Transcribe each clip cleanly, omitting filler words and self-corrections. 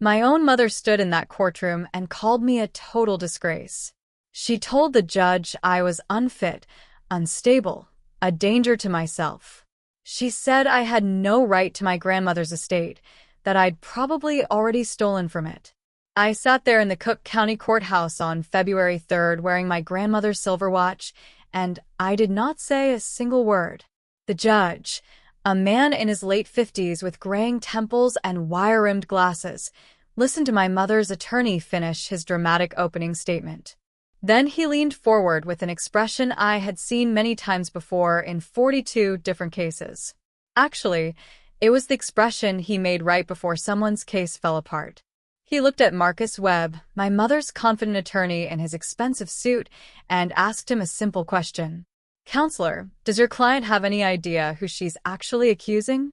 My own mother stood in that courtroom and called me a total disgrace. She told the judge I was unfit, unstable, a danger to myself. She said I had no right to my grandmother's estate, that I'd probably already stolen from it. I sat there in the Cook County Courthouse on February 3rd wearing my grandmother's silver watch, and I did not say a single word. The judge, a man in his late 50s with graying temples and wire-rimmed glasses, listened to my mother's attorney finish his dramatic opening statement. Then he leaned forward with an expression I had seen many times before in 42 different cases. Actually, it was the expression he made right before someone's case fell apart. He looked at Marcus Webb, my mother's confident attorney in his expensive suit, and asked him a simple question. "Counselor, does your client have any idea who she's actually accusing?"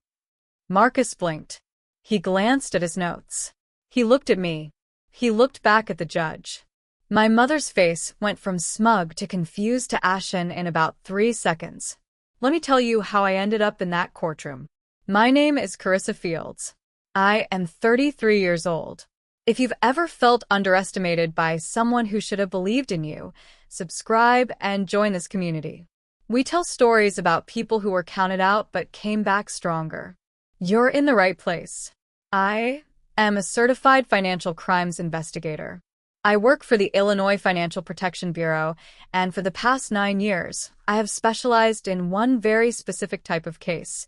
Marcus blinked. He glanced at his notes. He looked at me. He looked back at the judge. My mother's face went from smug to confused to ashen in about 3 seconds. Let me tell you how I ended up in that courtroom. My name is Carissa Fields. I am 33 years old. If you've ever felt underestimated by someone who should have believed in you, subscribe and join this community. We tell stories about people who were counted out but came back stronger. You're in the right place. I am a certified financial crimes investigator. I work for the Illinois Financial Protection Bureau, and for the past 9 years, I have specialized in one very specific type of case: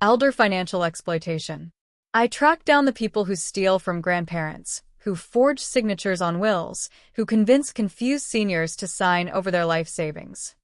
elder financial exploitation. I track down the people who steal from grandparents, who forge signatures on wills, who convince confused seniors to sign over their life savings.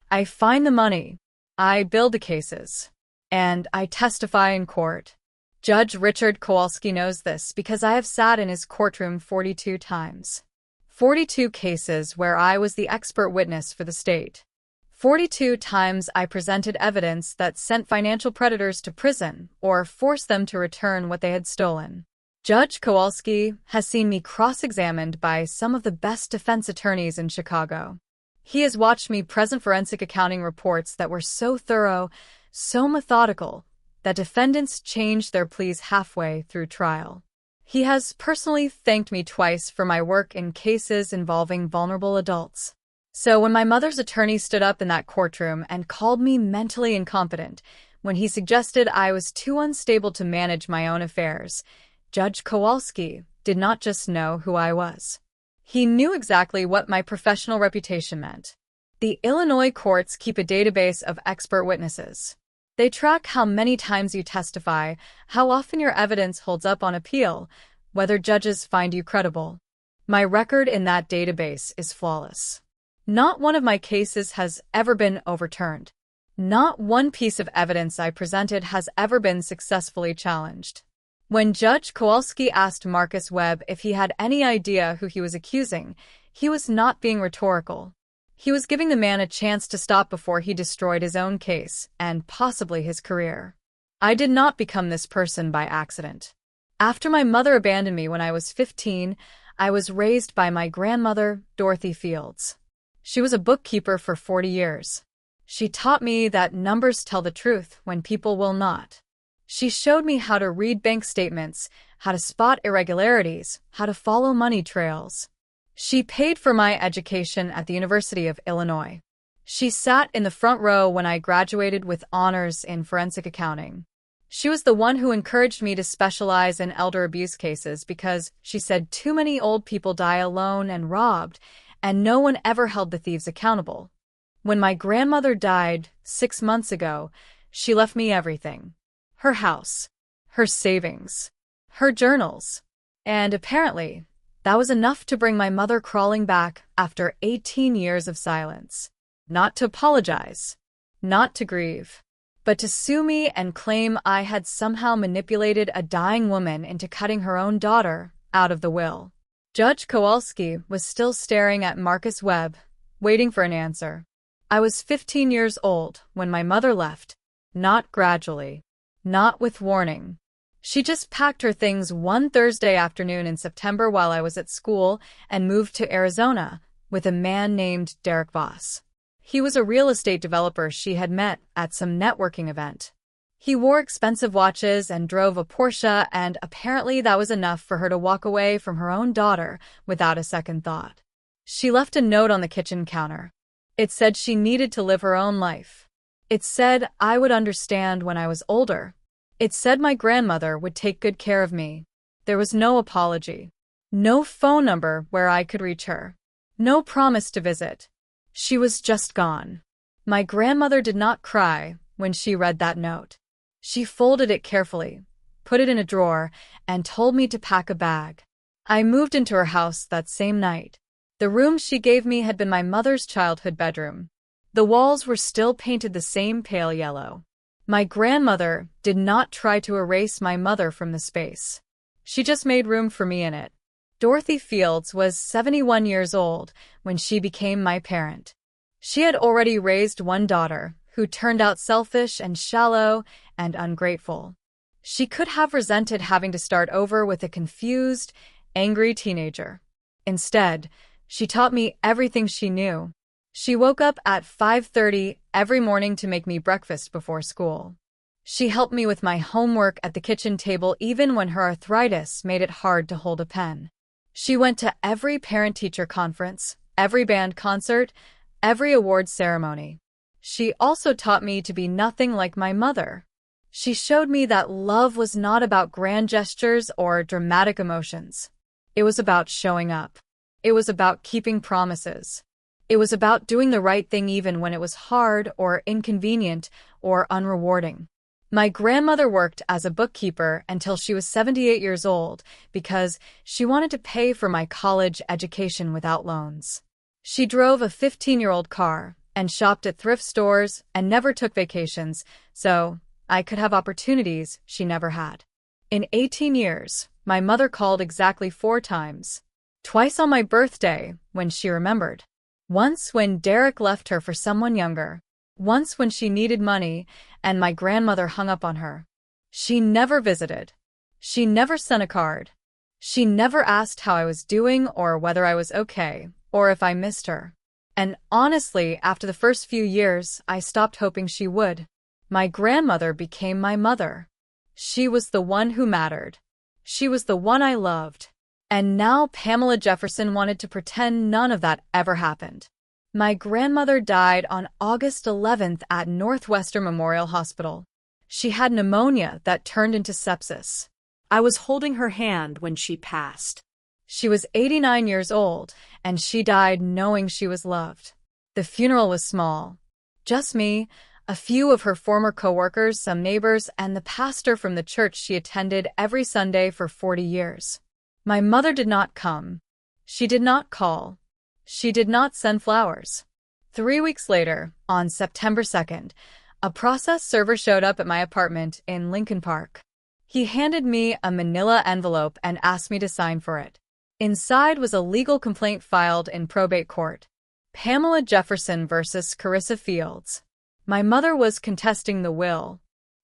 I find the money, I build the cases, and I testify in court. Judge Richard Kowalski knows this because I have sat in his courtroom 42 times. 42 cases where I was the expert witness for the state. 42 times I presented evidence that sent financial predators to prison or forced them to return what they had stolen. Judge Kowalski has seen me cross-examined by some of the best defense attorneys in Chicago. He has watched me present forensic accounting reports that were so thorough, so methodical, that defendants changed their pleas halfway through trial. He has personally thanked me twice for my work in cases involving vulnerable adults. So when my mother's attorney stood up in that courtroom and called me mentally incompetent, when he suggested I was too unstable to manage my own affairs, Judge Kowalski did not just know who I was. He knew exactly what my professional reputation meant. The Illinois courts keep a database of expert witnesses. They track how many times you testify, how often your evidence holds up on appeal, whether judges find you credible. My record in that database is flawless. Not one of my cases has ever been overturned. Not one piece of evidence I presented has ever been successfully challenged. When Judge Kowalski asked Marcus Webb if he had any idea who he was accusing, he was not being rhetorical. He was giving the man a chance to stop before he destroyed his own case and possibly his career. I did not become this person by accident. After my mother abandoned me when I was 15, I was raised by my grandmother, Dorothy Fields. She was a bookkeeper for 40 years. She taught me that numbers tell the truth when people will not. She showed me how to read bank statements, how to spot irregularities, how to follow money trails. She paid for my education at the University of Illinois. She sat in the front row when I graduated with honors in forensic accounting. She was the one who encouraged me to specialize in elder abuse cases because she said too many old people die alone and robbed, and no one ever held the thieves accountable. When my grandmother died 6 months ago, she left me everything. Her house, her savings, her journals, and apparently, that was enough to bring my mother crawling back after 18 years of silence. Not to apologize, not to grieve, but to sue me and claim I had somehow manipulated a dying woman into cutting her own daughter out of the will. Judge Kowalski was still staring at Marcus Webb, waiting for an answer. I was 15 years old when my mother left, not gradually, not with warning. She just packed her things one Thursday afternoon in September while I was at school and moved to Arizona with a man named Derek Voss. He was a real estate developer she had met at some networking event. He wore expensive watches and drove a Porsche, and apparently that was enough for her to walk away from her own daughter without a second thought. She left a note on the kitchen counter. It said she needed to live her own life. It said I would understand when I was older. It said my grandmother would take good care of me. There was no apology. No phone number where I could reach her. No promise to visit. She was just gone. My grandmother did not cry when she read that note. She folded it carefully, put it in a drawer, and told me to pack a bag. I moved into her house that same night. The room she gave me had been my mother's childhood bedroom. The walls were still painted the same pale yellow. My grandmother did not try to erase my mother from the space. She just made room for me in it. Dorothy Fields was 71 years old when she became my parent. She had already raised one daughter, who turned out selfish and shallow and ungrateful. She could have resented having to start over with a confused, angry teenager. Instead, she taught me everything she knew. She woke up at 5:30 every morning to make me breakfast before school. She helped me with my homework at the kitchen table even when her arthritis made it hard to hold a pen. She went to every parent-teacher conference, every band concert, every awards ceremony. She also taught me to be nothing like my mother. She showed me that love was not about grand gestures or dramatic emotions. It was about showing up. It was about keeping promises. It was about doing the right thing even when it was hard or inconvenient or unrewarding. My grandmother worked as a bookkeeper until she was 78 years old because she wanted to pay for my college education without loans. She drove a 15-year-old car and shopped at thrift stores and never took vacations, so I could have opportunities she never had. In 18 years, my mother called exactly 4 times. Twice on my birthday, when she remembered. Once when Derek left her for someone younger. Once when she needed money and my grandmother hung up on her. She never visited. She never sent a card. She never asked how I was doing or whether I was okay, or if I missed her. And honestly, after the first few years, I stopped hoping she would. My grandmother became my mother. She was the one who mattered. She was the one I loved. And now Pamela Jefferson wanted to pretend none of that ever happened. My grandmother died on August 11th at Northwestern Memorial Hospital. She had pneumonia that turned into sepsis. I was holding her hand when she passed. She was 89 years old, and she died knowing she was loved. The funeral was small. Just me, a few of her former coworkers, some neighbors, and the pastor from the church she attended every Sunday for 40 years. My mother did not come. She did not call. She did not send flowers. 3 weeks later, on September 2nd, a process server showed up at my apartment in Lincoln Park. He handed me a manila envelope and asked me to sign for it. Inside was a legal complaint filed in probate court. Pamela Jefferson versus Carissa Fields. My mother was contesting the will.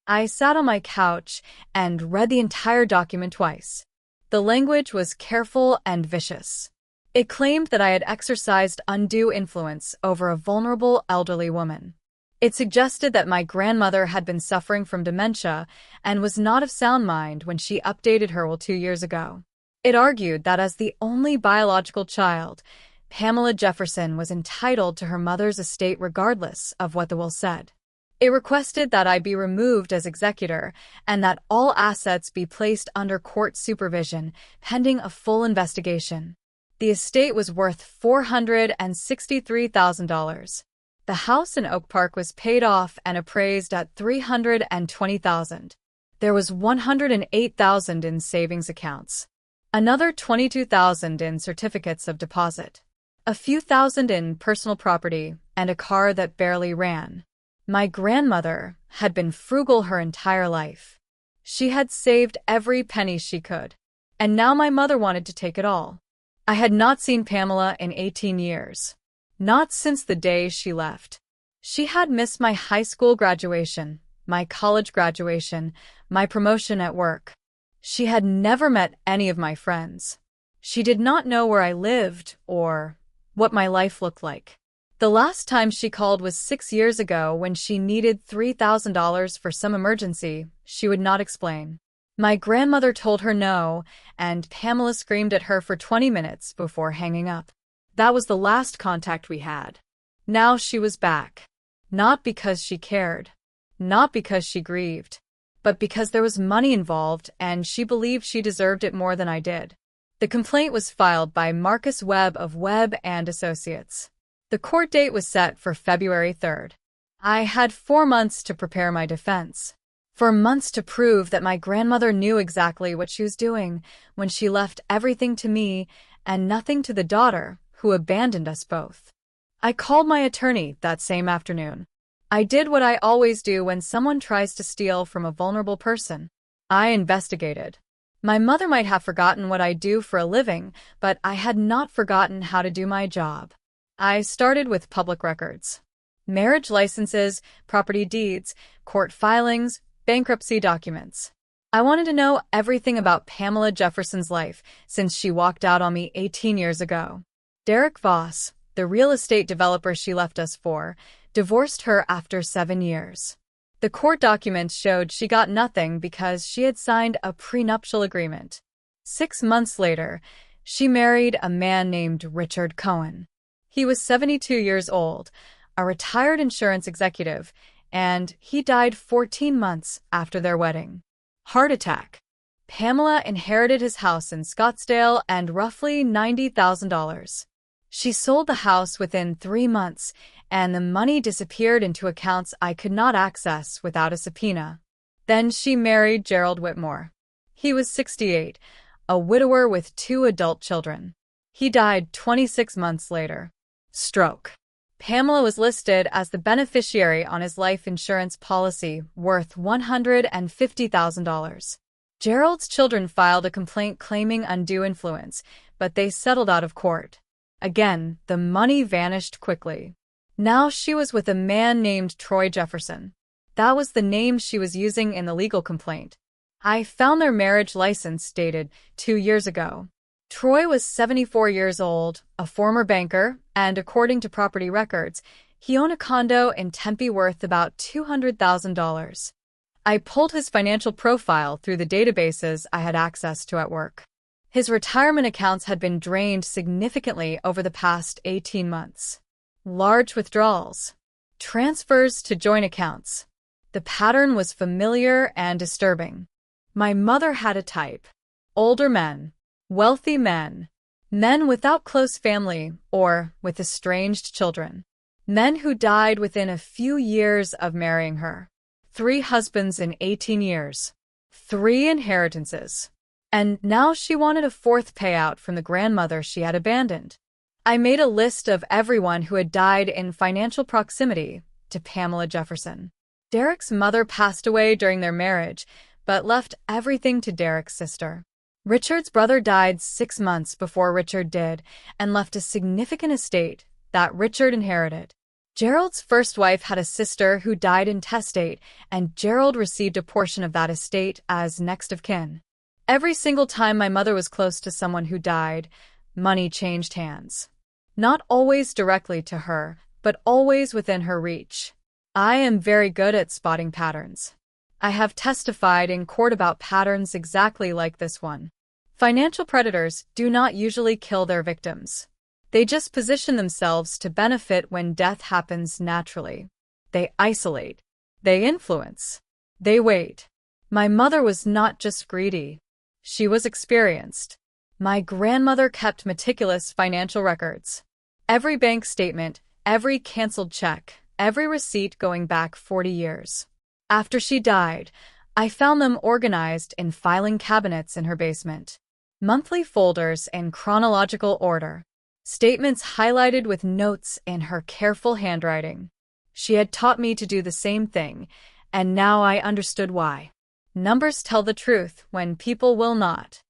I sat on my couch and read the entire document twice. The language was careful and vicious. It claimed that I had exercised undue influence over a vulnerable elderly woman. It suggested that my grandmother had been suffering from dementia and was not of sound mind when she updated her will 2 years ago. It argued that as the only biological child, Pamela Jefferson was entitled to her mother's estate regardless of what the will said. It requested that I be removed as executor and that all assets be placed under court supervision pending a full investigation. The estate was worth $463,000. The house in Oak Park was paid off and appraised at $320,000. There was $108,000 in savings accounts. Another $22,000 in certificates of deposit. A few thousand in personal property and a car that barely ran. My grandmother had been frugal her entire life. She had saved every penny she could. And now my mother wanted to take it all. I had not seen Pamela in 18 years. Not since the day she left. She had missed my high school graduation, my college graduation, my promotion at work. She had never met any of my friends. She did not know where I lived or what my life looked like. The last time she called was 6 years ago when she needed $3,000 for some emergency she would not explain. My grandmother told her no, and Pamela screamed at her for 20 minutes before hanging up. That was the last contact we had. Now she was back. Not because she cared. Not because she grieved. But because there was money involved and she believed she deserved it more than I did. The complaint was filed by Marcus Webb of Webb and Associates. The court date was set for February 3rd. I had 4 months to prepare my defense. 4 months to prove that my grandmother knew exactly what she was doing when she left everything to me and nothing to the daughter who abandoned us both. I called my attorney that same afternoon. I did what I always do when someone tries to steal from a vulnerable person. I investigated. My mother might have forgotten what I do for a living, but I had not forgotten how to do my job. I started with public records. Marriage licenses, property deeds, court filings, bankruptcy documents. I wanted to know everything about Pamela Jefferson's life since she walked out on me 18 years ago. Derek Voss, the real estate developer she left us for, divorced her after 7 years. The court documents showed she got nothing because she had signed a prenuptial agreement. 6 months later, she married a man named Richard Cohen. He was 72 years old, a retired insurance executive, and he died 14 months after their wedding. Heart attack. Pamela inherited his house in Scottsdale and roughly $90,000. She sold the house within 3 months, and the money disappeared into accounts I could not access without a subpoena. Then she married Gerald Whitmore. He was 68, a widower with 2 adult children. He died 26 months later. Stroke. Pamela was listed as the beneficiary on his life insurance policy worth $150,000. Gerald's children filed a complaint claiming undue influence, but they settled out of court. Again, the money vanished quickly. Now she was with a man named Troy Jefferson. That was the name she was using in the legal complaint. I found their marriage license dated 2 years ago. Troy was 74 years old, a former banker, and according to property records, he owned a condo in Tempe worth about $200,000. I pulled his financial profile through the databases I had access to at work. His retirement accounts had been drained significantly over the past 18 months. Large withdrawals. Transfers to joint accounts. The pattern was familiar and disturbing. My mother had a type. Older men. Wealthy men. Men without close family or with estranged children. Men who died within a few years of marrying her. 3 husbands in 18 years. 3 inheritances. And now she wanted a 4th payout from the grandmother she had abandoned. I made a list of everyone who had died in financial proximity to Pamela Jefferson. Derek's mother passed away during their marriage, but left everything to Derek's sister. Richard's brother died 6 months before Richard did and left a significant estate that Richard inherited. Gerald's first wife had a sister who died intestate, and Gerald received a portion of that estate as next of kin. Every single time my mother was close to someone who died, money changed hands. Not always directly to her, but always within her reach. I am very good at spotting patterns. I have testified in court about patterns exactly like this one. Financial predators do not usually kill their victims. They just position themselves to benefit when death happens naturally. They isolate. They influence. They wait. My mother was not just greedy. She was experienced. My grandmother kept meticulous financial records. Every bank statement, every canceled check, every receipt going back 40 years. After she died, I found them organized in filing cabinets in her basement. Monthly folders in chronological order. Statements highlighted with notes in her careful handwriting. She had taught me to do the same thing, and now I understood why. Numbers tell the truth when people will not.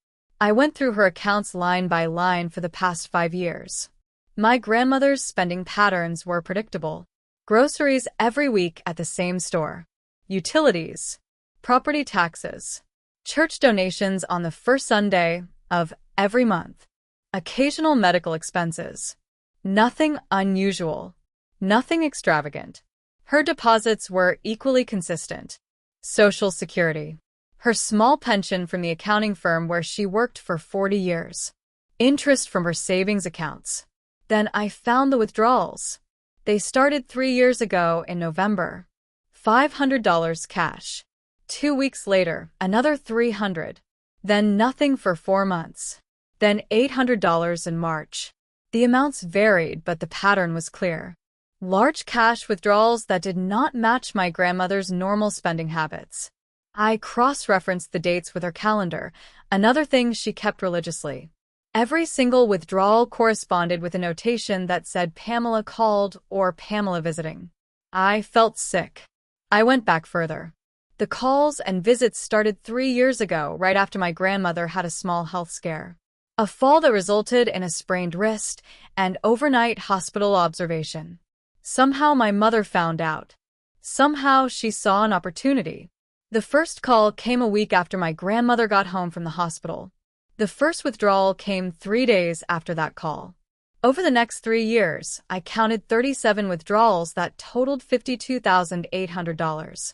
I went through her accounts line by line for the past 5 years. My grandmother's spending patterns were predictable. Groceries every week at the same store. Utilities. Property taxes. Church donations on the first Sunday of every month. Occasional medical expenses. Nothing unusual. Nothing extravagant. Her deposits were equally consistent. Social Security. Her small pension from the accounting firm where she worked for 40 years. Interest from her savings accounts. Then I found the withdrawals. They started 3 years ago in November. $500 cash. 2 weeks later, another $300. Then nothing for 4 months. Then $800 in March. The amounts varied, but the pattern was clear. Large cash withdrawals that did not match my grandmother's normal spending habits. I cross-referenced the dates with her calendar, another thing she kept religiously. Every single withdrawal corresponded with a notation that said Pamela called or Pamela visiting. I felt sick. I went back further. The calls and visits started 3 years ago, right after my grandmother had a small health scare. A fall that resulted in a sprained wrist and overnight hospital observation. Somehow my mother found out. Somehow she saw an opportunity. The first call came a week after my grandmother got home from the hospital. The first withdrawal came 3 days after that call. Over the next 3 years, I counted 37 withdrawals that totaled $52,800.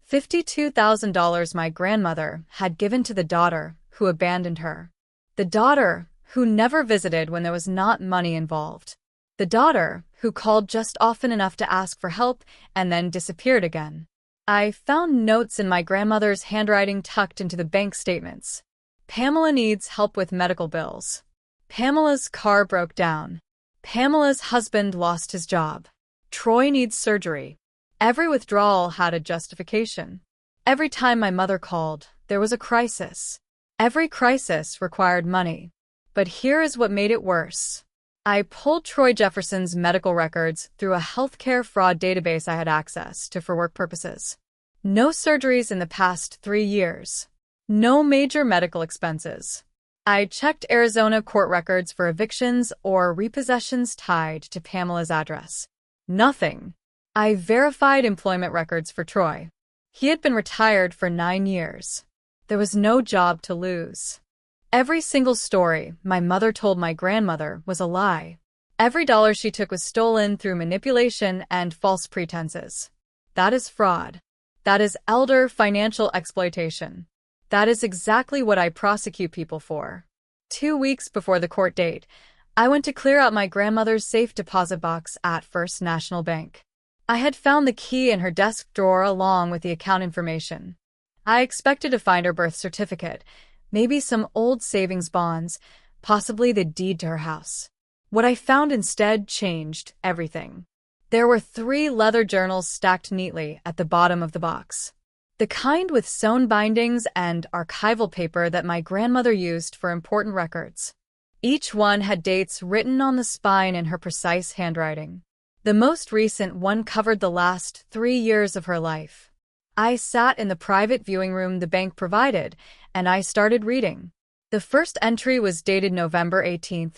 $52,000 my grandmother had given to the daughter who abandoned her. The daughter who never visited when there was not money involved. The daughter who called just often enough to ask for help and then disappeared again. I found notes in my grandmother's handwriting tucked into the bank statements. Pamela needs help with medical bills. Pamela's car broke down. Pamela's husband lost his job. Troy needs surgery. Every withdrawal had a justification. Every time my mother called, there was a crisis. Every crisis required money. But here is what made it worse. I pulled Troy Jefferson's medical records through a healthcare fraud database I had access to for work purposes. No surgeries in the past 3 years. No major medical expenses. I checked Arizona court records for evictions or repossessions tied to Pamela's address. Nothing. I verified employment records for Troy. He had been retired for 9 years. There was no job to lose. Every single story my mother told my grandmother was a lie. Every dollar she took was stolen through manipulation and false pretenses. That is fraud. That is elder financial exploitation. That is exactly what I prosecute people for. 2 weeks before the court date, I went to clear out my grandmother's safe deposit box at First National Bank. I had found the key in her desk drawer along with the account information. I expected to find her birth certificate, maybe some old savings bonds, possibly the deed to her house. What I found instead changed everything. There were 3 leather journals stacked neatly at the bottom of the box. The kind with sewn bindings and archival paper that my grandmother used for important records. Each one had dates written on the spine in her precise handwriting. The most recent one covered the last 3 years of her life. I sat in the private viewing room the bank provided, and I started reading. The first entry was dated November 18th,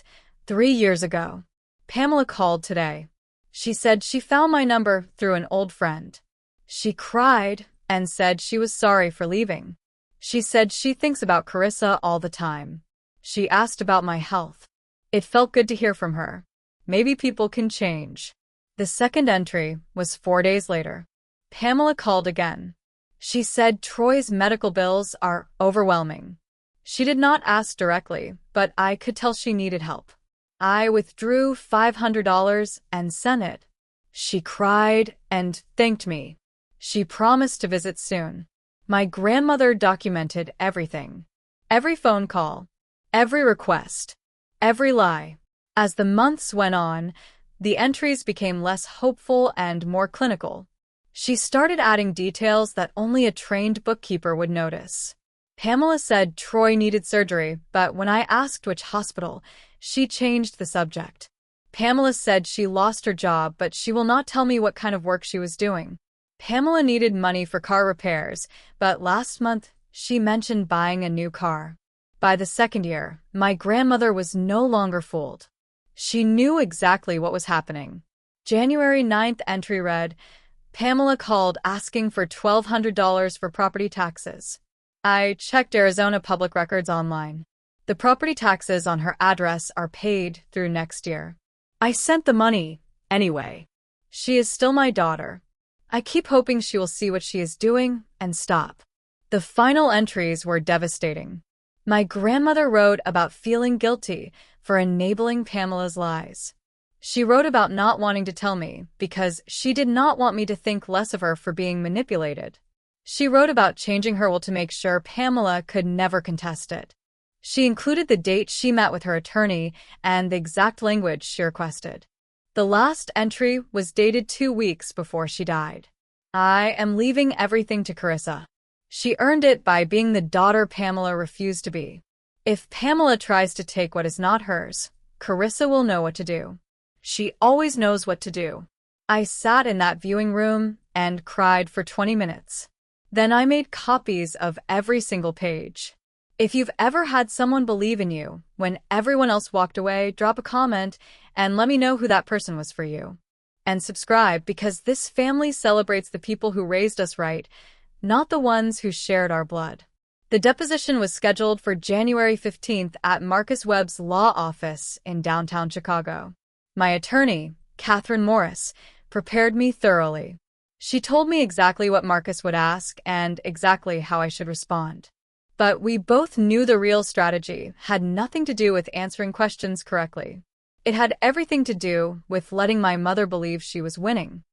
3 years ago. Pamela called today. She said she found my number through an old friend. She cried and said she was sorry for leaving. She said she thinks about Carissa all the time. She asked about my health. It felt good to hear from her. Maybe people can change. The second entry was 4 days later. Pamela called again. She said Troy's medical bills are overwhelming. She did not ask directly, but I could tell she needed help. I withdrew $500 and sent it. She cried and thanked me. She promised to visit soon. My grandmother documented everything. Every phone call. Every request. Every lie. As the months went on, the entries became less hopeful and more clinical. She started adding details that only a trained bookkeeper would notice. Pamela said Troy needed surgery, but when I asked which hospital, she changed the subject. Pamela said she lost her job, but she will not tell me what kind of work she was doing. Pamela needed money for car repairs, but last month she mentioned buying a new car. By the second year, my grandmother was no longer fooled. She knew exactly what was happening. January 9th entry read, Pamela called asking for $1,200 for property taxes. I checked Arizona public records online. The property taxes on her address are paid through next year. I sent the money anyway. She is still my daughter. I keep hoping she will see what she is doing and stop. The final entries were devastating. My grandmother wrote about feeling guilty for enabling Pamela's lies. She wrote about not wanting to tell me because she did not want me to think less of her for being manipulated. She wrote about changing her will to make sure Pamela could never contest it. She included the date she met with her attorney and the exact language she requested. The last entry was dated 2 weeks before she died. I am leaving everything to Carissa. She earned it by being the daughter Pamela refused to be. If Pamela tries to take what is not hers, Carissa will know what to do. She always knows what to do. I sat in that viewing room and cried for 20 minutes. Then I made copies of every single page. If you've ever had someone believe in you when everyone else walked away, drop a comment and let me know who that person was for you. And subscribe because this family celebrates the people who raised us right, not the ones who shared our blood. The deposition was scheduled for January 15th at Marcus Webb's law office in downtown Chicago. My attorney, Catherine Morris, prepared me thoroughly. She told me exactly what Marcus would ask and exactly how I should respond. But we both knew the real strategy had nothing to do with answering questions correctly. It had everything to do with letting my mother believe she was winning.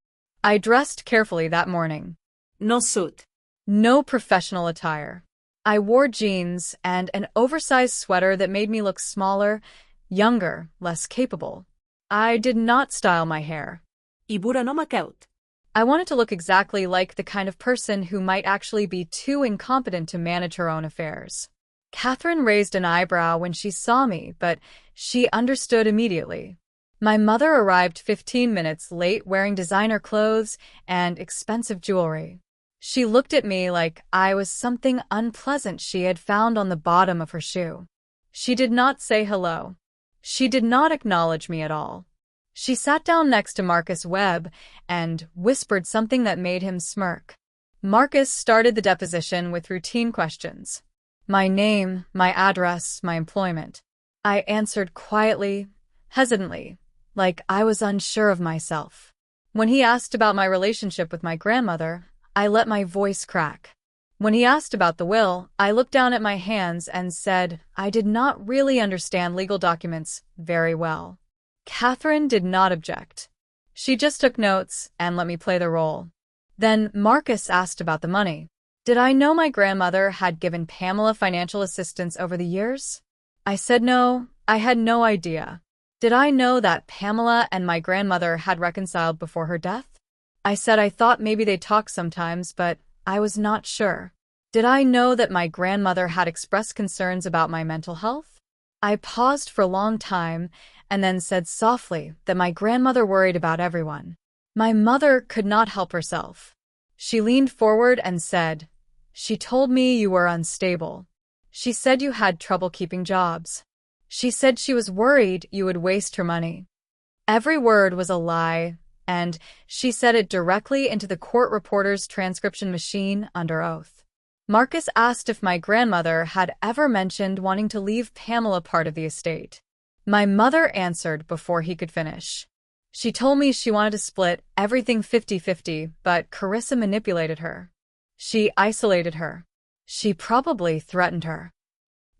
I dressed carefully that morning. No suit. No professional attire. I wore jeans and an oversized sweater that made me look smaller, younger, less capable. I did not style my hair. Ibura no makeut. I wanted to look exactly like the kind of person who might actually be too incompetent to manage her own affairs. Catherine raised an eyebrow when she saw me, but she understood immediately. My mother arrived 15 minutes late wearing designer clothes and expensive jewelry. She looked at me like I was something unpleasant she had found on the bottom of her shoe. She did not say hello. She did not acknowledge me at all. She sat down next to Marcus Webb and whispered something that made him smirk. Marcus started the deposition with routine questions. My name, my address, my employment. I answered quietly, hesitantly, like I was unsure of myself. When he asked about my relationship with my grandmother, I let my voice crack. When he asked about the will, I looked down at my hands and said I did not really understand legal documents very well. Catherine did not object. She just took notes and let me play the role. Then Marcus asked about the money. Did I know my grandmother had given Pamela financial assistance over the years? I said no, I had no idea. Did I know that Pamela and my grandmother had reconciled before her death? I said I thought maybe they talked sometimes, but I was not sure. Did I know that my grandmother had expressed concerns about my mental health? I paused for a long time and then said softly that my grandmother worried about everyone. My mother could not help herself. She leaned forward and said, "She told me you were unstable. She said you had trouble keeping jobs. She said she was worried you would waste her money." Every word was a lie, and she said it directly into the court reporter's transcription machine under oath. Marcus asked if my grandmother had ever mentioned wanting to leave Pamela part of the estate. My mother answered before he could finish. She told me she wanted to split everything 50-50, but Carissa manipulated her. She isolated her. She probably threatened her.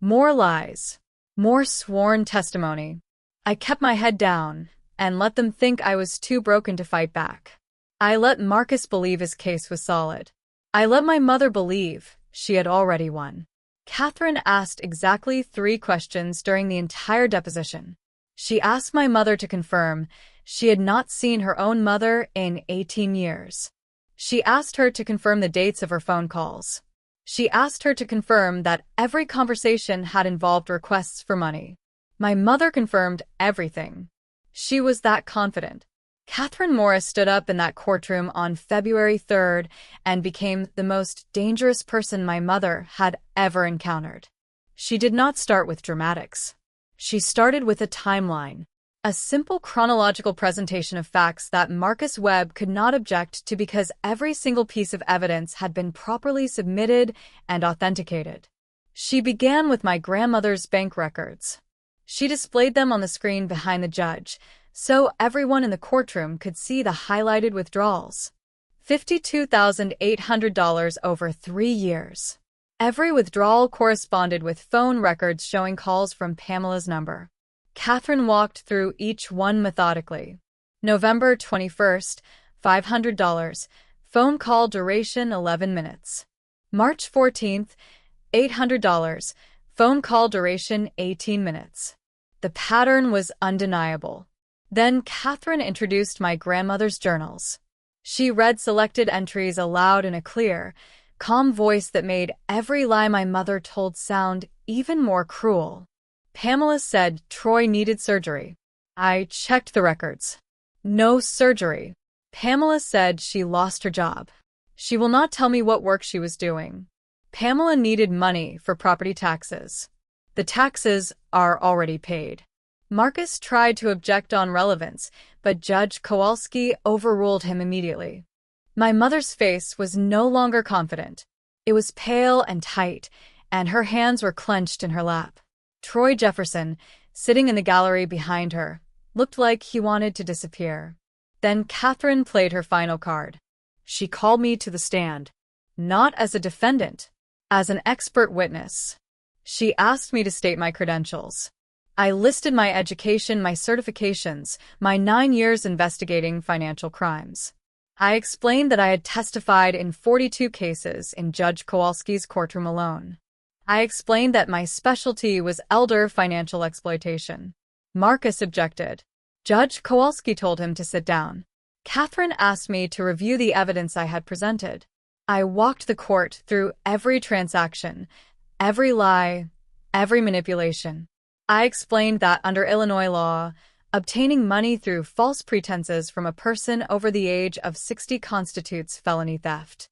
More lies. More sworn testimony. I kept my head down and let them think I was too broken to fight back. I let Marcus believe his case was solid. I let my mother believe she had already won. Catherine asked exactly 3 questions during the entire deposition. She asked my mother to confirm she had not seen her own mother in 18 years. She asked her to confirm the dates of her phone calls. She asked her to confirm that every conversation had involved requests for money. My mother confirmed everything. She was that confident. Catherine Morris stood up in that courtroom on February 3rd and became the most dangerous person my mother had ever encountered. She did not start with dramatics. She started with a timeline, a simple chronological presentation of facts that Marcus Webb could not object to because every single piece of evidence had been properly submitted and authenticated. She began with my grandmother's bank records. She displayed them on the screen behind the judge, so everyone in the courtroom could see the highlighted withdrawals. $52,800 over 3 years. Every withdrawal corresponded with phone records showing calls from Pamela's number. Catherine walked through each one methodically. November 21st, $500. Phone call duration 11 minutes. March 14th, $800. Phone call duration 18 minutes. The pattern was undeniable. Then Catherine introduced my grandmother's journals. She read selected entries aloud in a clear, calm voice that made every lie my mother told sound even more cruel. Pamela said Troy needed surgery. I checked the records. No surgery. Pamela said she lost her job. She will not tell me what work she was doing. Pamela needed money for property taxes. The taxes are already paid. Marcus tried to object on relevance, but Judge Kowalski overruled him immediately. My mother's face was no longer confident. It was pale and tight, and her hands were clenched in her lap. Troy Jefferson, sitting in the gallery behind her, looked like he wanted to disappear. Then Catherine played her final card. She called me to the stand, not as a defendant, as an expert witness. She asked me to state my credentials. I listed my education, my certifications, my 9 years investigating financial crimes. I explained that I had testified in 42 cases in Judge Kowalski's courtroom alone. I explained that my specialty was elder financial exploitation. Marcus objected. Judge Kowalski told him to sit down. Catherine asked me to review the evidence I had presented. I walked the court through every transaction, every lie, every manipulation. I explained that under Illinois law, obtaining money through false pretenses from a person over the age of 60 constitutes felony theft.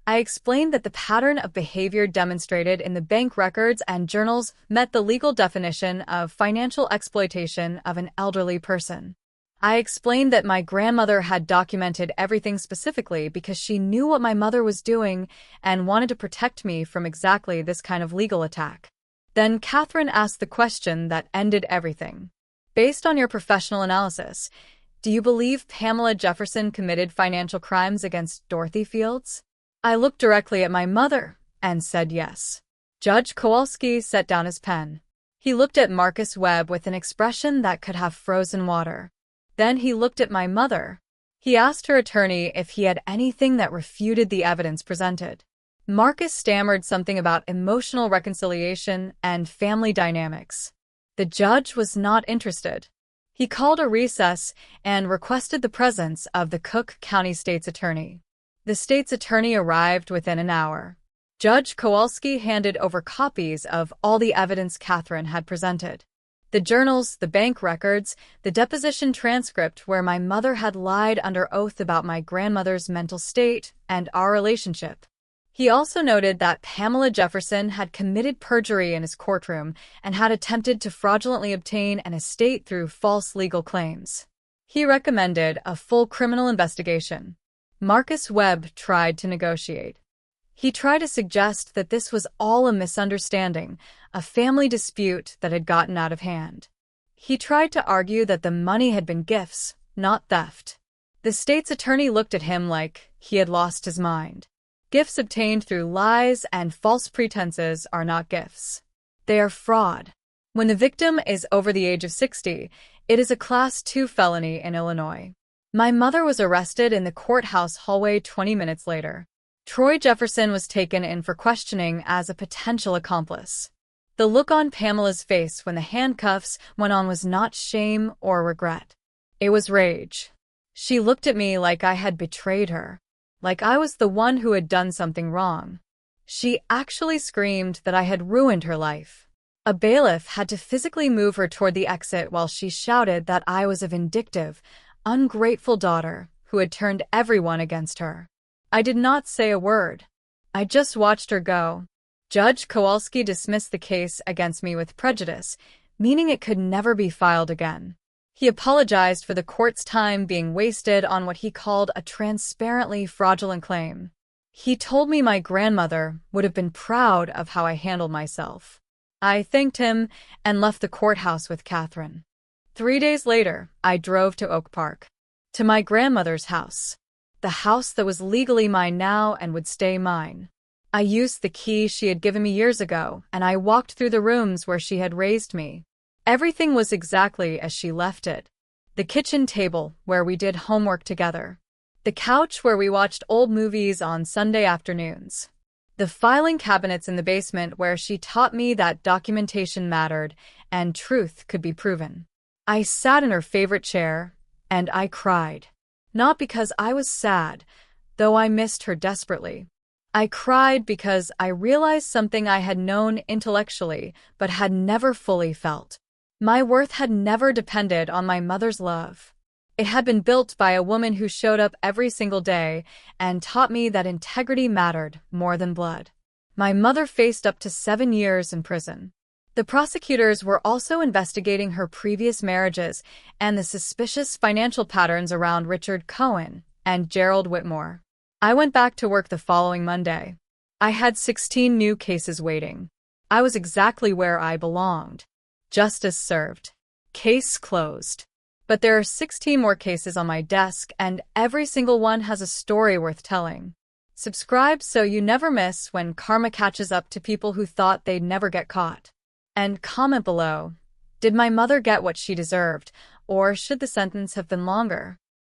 I explained that the pattern of behavior demonstrated in the bank records and journals met the legal definition of financial exploitation of an elderly person. I explained that my grandmother had documented everything specifically because she knew what my mother was doing and wanted to protect me from exactly this kind of legal attack. Then Catherine asked the question that ended everything. Based on your professional analysis, do you believe Pamela Jefferson committed financial crimes against Dorothy Fields? I looked directly at my mother and said yes. Judge Kowalski set down his pen. He looked at Marcus Webb with an expression that could have frozen water. Then he looked at my mother. He asked her attorney if he had anything that refuted the evidence presented. Marcus stammered something about emotional reconciliation and family dynamics. The judge was not interested. He called a recess and requested the presence of the Cook County State's Attorney. The state's attorney arrived within an hour. Judge Kowalski handed over copies of all the evidence Catherine had presented. The journals, the bank records, the deposition transcript where my mother had lied under oath about my grandmother's mental state and our relationship. He also noted that Pamela Jefferson had committed perjury in his courtroom and had attempted to fraudulently obtain an estate through false legal claims. He recommended a full criminal investigation. Marcus Webb tried to negotiate. He tried to suggest that this was all a misunderstanding, a family dispute that had gotten out of hand. He tried to argue that the money had been gifts, not theft. The state's attorney looked at him like he had lost his mind. Gifts obtained through lies and false pretenses are not gifts. They are fraud. When the victim is over the age of 60, it is a Class 2 felony in Illinois. My mother was arrested in the courthouse hallway 20 minutes later. Troy Jefferson was taken in for questioning as a potential accomplice. The look on Pamela's face when the handcuffs went on was not shame or regret. It was rage. She looked at me like I had betrayed her, like I was the one who had done something wrong. She actually screamed that I had ruined her life. A bailiff had to physically move her toward the exit while she shouted that I was a vindictive, ungrateful daughter who had turned everyone against her. I did not say a word. I just watched her go. Judge Kowalski dismissed the case against me with prejudice, meaning it could never be filed again. He apologized for the court's time being wasted on what he called a transparently fraudulent claim. He told me my grandmother would have been proud of how I handled myself. I thanked him and left the courthouse with Catherine. 3 days later, I drove to Oak Park, to my grandmother's house, the house that was legally mine now and would stay mine. I used the key she had given me years ago, and I walked through the rooms where she had raised me. Everything was exactly as she left it. The kitchen table where we did homework together. The couch where we watched old movies on Sunday afternoons. The filing cabinets in the basement where she taught me that documentation mattered and truth could be proven. I sat in her favorite chair, and I cried. Not because I was sad, though I missed her desperately. I cried because I realized something I had known intellectually but had never fully felt. My worth had never depended on my mother's love. It had been built by a woman who showed up every single day and taught me that integrity mattered more than blood. My mother faced up to 7 years in prison. The prosecutors were also investigating her previous marriages and the suspicious financial patterns around Richard Cohen and Gerald Whitmore. I went back to work the following Monday. I had 16 new cases waiting. I was exactly where I belonged. Justice served. Case closed. But there are 16 more cases on my desk, and every single one has a story worth telling. Subscribe so you never miss when karma catches up to people who thought they'd never get caught. And comment below, did my mother get what she deserved, or should the sentence have been longer?